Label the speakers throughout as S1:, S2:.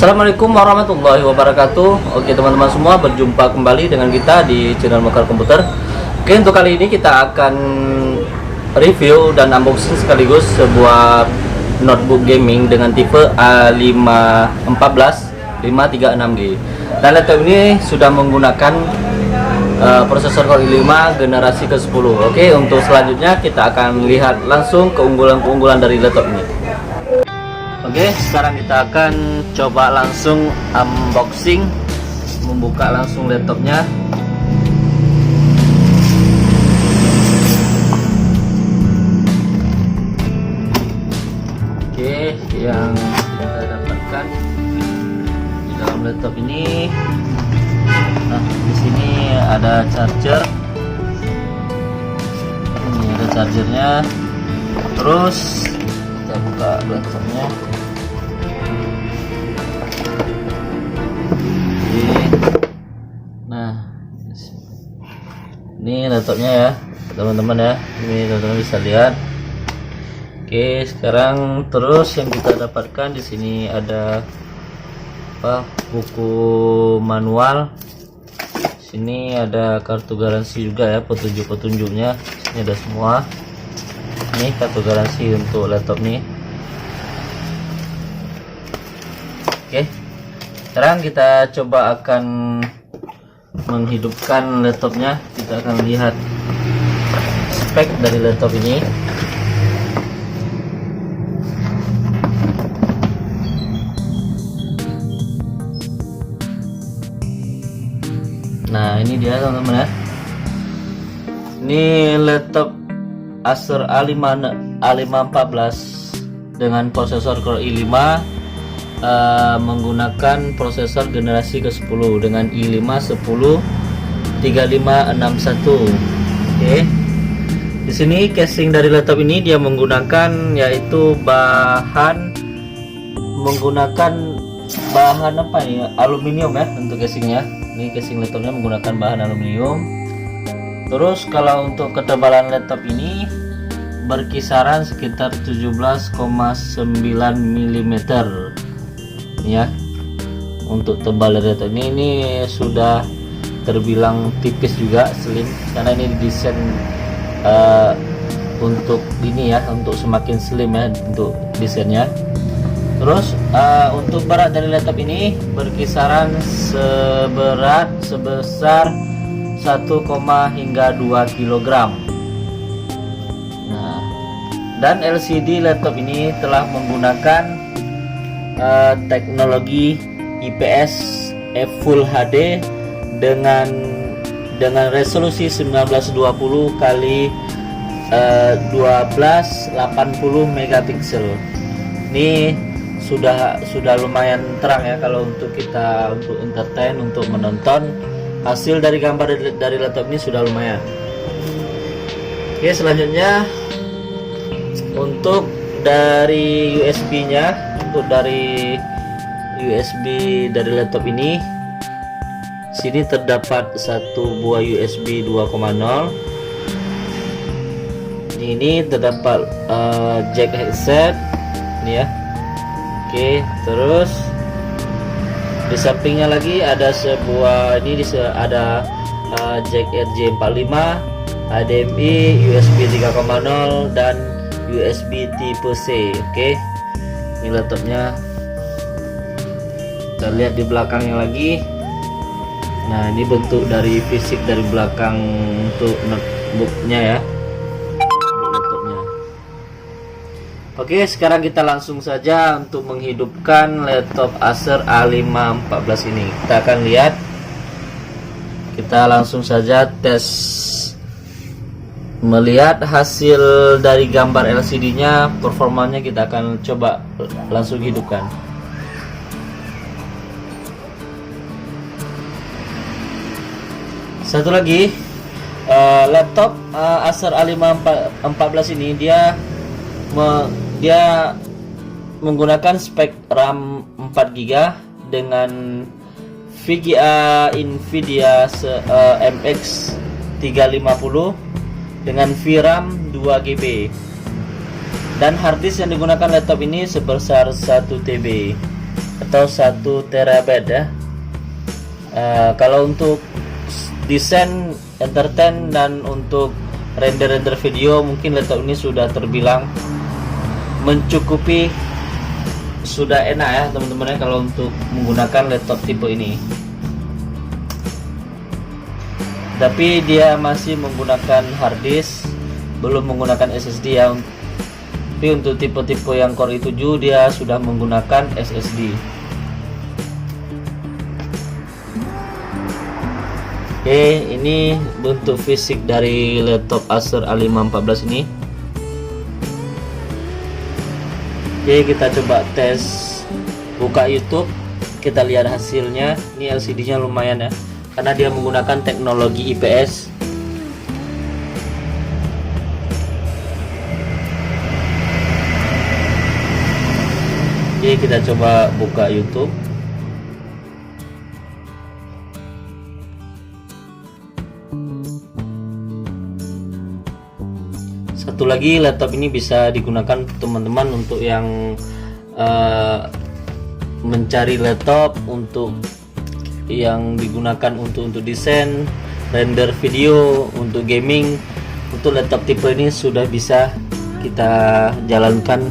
S1: Assalamualaikum warahmatullahi wabarakatuh. Oke teman-teman semua, berjumpa kembali dengan kita di channel Mekar Komputer. Oke, untuk kali ini kita akan review dan unboxing sekaligus sebuah notebook gaming dengan tipe A514 536G. Dan laptop ini sudah menggunakan prosesor Core i5 generasi ke-10. Oke, untuk selanjutnya kita akan lihat langsung keunggulan-keunggulan dari laptop ini. Oke, sekarang kita akan coba langsung unboxing, membuka langsung laptopnya. Oke, yang kita dapatkan di dalam laptop ini, nah di sini ada charger, ini ada chargernya. Terus kita buka laptopnya. Nah, ini laptopnya ya teman-teman ya, ini teman-teman bisa lihat. Oke, sekarang terus yang kita dapatkan di sini ada buku manual. Sini ada kartu garansi juga ya, petunjuk-petunjuknya. Ini ada semua. Ini kartu garansi untuk laptop nih. Oke, sekarang kita coba akan menghidupkan laptopnya. Kita akan lihat spek dari laptop ini. Nah, ini dia teman-teman ya. Ini laptop Acer A514 dengan prosesor Core i5, menggunakan prosesor generasi ke-10 dengan i5 103561. Oke. Di sini casing dari laptop ini dia menggunakan yaitu menggunakan bahan apa ya? Aluminium ya untuk casingnya. Ini casing laptopnya menggunakan bahan aluminium. Terus kalau untuk ketebalan laptop ini berkisaran sekitar 17,9 mm ya. Untuk tebal dari laptop ini sudah terbilang tipis juga, slim, karena ini desain untuk ini ya, untuk semakin slim ya untuk desainnya. Terus untuk berat dari laptop ini berkisaran sebesar 1, hingga 2 kg. Nah, dan LCD laptop ini telah menggunakan teknologi IPS Full HD dengan resolusi 1920 kali 1280 megapiksel. Ini sudah lumayan terang ya kalau untuk kita untuk entertain, untuk menonton. Hasil dari gambar dari laptop ini sudah lumayan. Oke, selanjutnya untuk dari USB nya, untuk dari USB dari laptop ini, sini terdapat satu buah USB 2.0. Ini terdapat jack headset ini ya. Oke, terus di sampingnya lagi ada sebuah ada jack RJ45, HDMI, USB 3.0 dan USB tipe C. Oke, ini laptopnya. Kita lihat di belakangnya lagi. Nah, ini bentuk dari fisik dari belakang untuk notebooknya ya. Oke, sekarang kita langsung saja untuk menghidupkan laptop Acer A514 ini. Kita akan lihat. Kita langsung saja tes, melihat hasil dari gambar LCD-nya, performanya kita akan coba langsung hidupkan. Satu lagi, laptop Acer A514 ini dia menggunakan spek RAM 4GB dengan VGA Nvidia MX 350 dengan VRAM 2GB. Dan harddisk yang digunakan laptop ini sebesar 1 TB. atau 1 terabyte ya. Kalau untuk desain, entertain, dan untuk render video, mungkin laptop ini sudah terbilang mencukupi, sudah enak ya teman-teman ya kalau untuk menggunakan laptop tipe ini. Tapi dia masih menggunakan hard disk, belum menggunakan SSD ya. Tapi untuk tipe-tipe yang Core i7 dia sudah menggunakan SSD. Oke, ini bentuk fisik dari laptop Acer A514 ini. Oke, kita coba tes, buka YouTube, kita lihat hasilnya. Ini LCD-nya lumayan ya, karena dia menggunakan teknologi IPS. Oke, kita coba buka YouTube. Satu lagi, laptop ini bisa digunakan teman-teman untuk yang mencari laptop untuk yang digunakan untuk desain, render video, untuk gaming. Untuk laptop tipe ini sudah bisa kita jalankan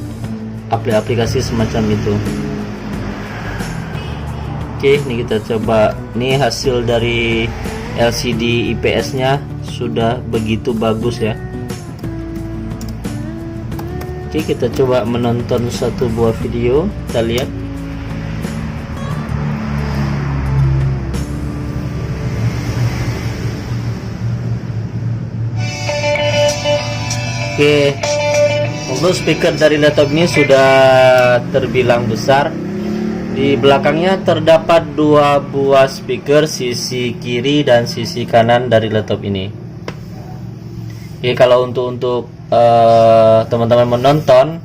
S1: aplikasi semacam itu. Oke, ini kita coba. Ini hasil dari LCD IPS nya sudah begitu bagus ya. Oke, kita coba menonton satu buah video, kita lihat. Oke, untuk speaker dari laptop ini sudah terbilang besar. Di belakangnya terdapat 2 buah speaker, sisi kiri dan sisi kanan dari laptop ini. Oke, kalau untuk teman-teman menonton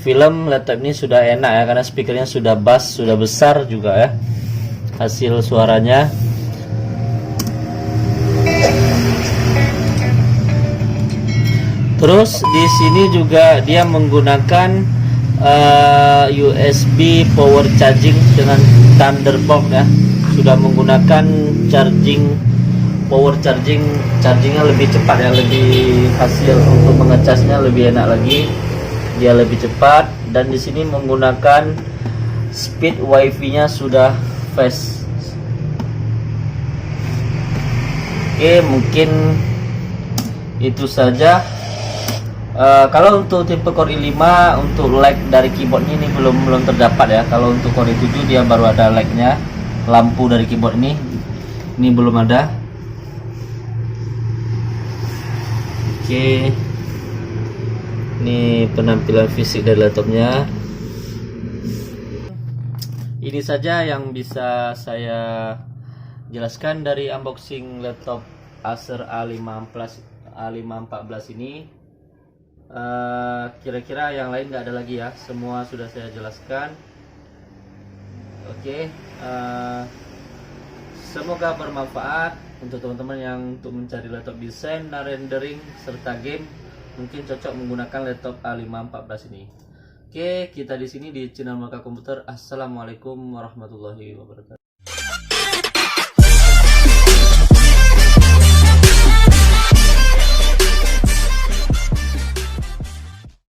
S1: film, laptop ini sudah enak ya, karena speakernya sudah bass, sudah besar juga ya hasil suaranya. Terus di sini juga dia menggunakan USB power charging dengan Thunderbolt ya. Sudah menggunakan power chargingnya lebih cepat ya, lebih hasil untuk mengecasnya lebih enak lagi, dia lebih cepat. Dan di sini menggunakan speed wifi-nya sudah fast. Oke, mungkin itu saja. Kalau untuk tipe Core i5, untuk lag dari keyboardnya ini belum terdapat ya. Kalau untuk Core i7 dia baru ada lagnya, lampu dari keyboard ini belum ada. Oke, ini penampilan fisik dari laptopnya. Ini saja yang bisa saya jelaskan dari unboxing laptop Acer A514 ini. Kira-kira yang lain nggak ada lagi ya, semua sudah saya jelaskan. Oke, semoga bermanfaat untuk teman-teman yang untuk mencari laptop desain dan rendering serta game, mungkin cocok menggunakan laptop A514 ini. Oke, kita di sini di channel Maka Komputer. Assalamualaikum warahmatullahi wabarakatuh.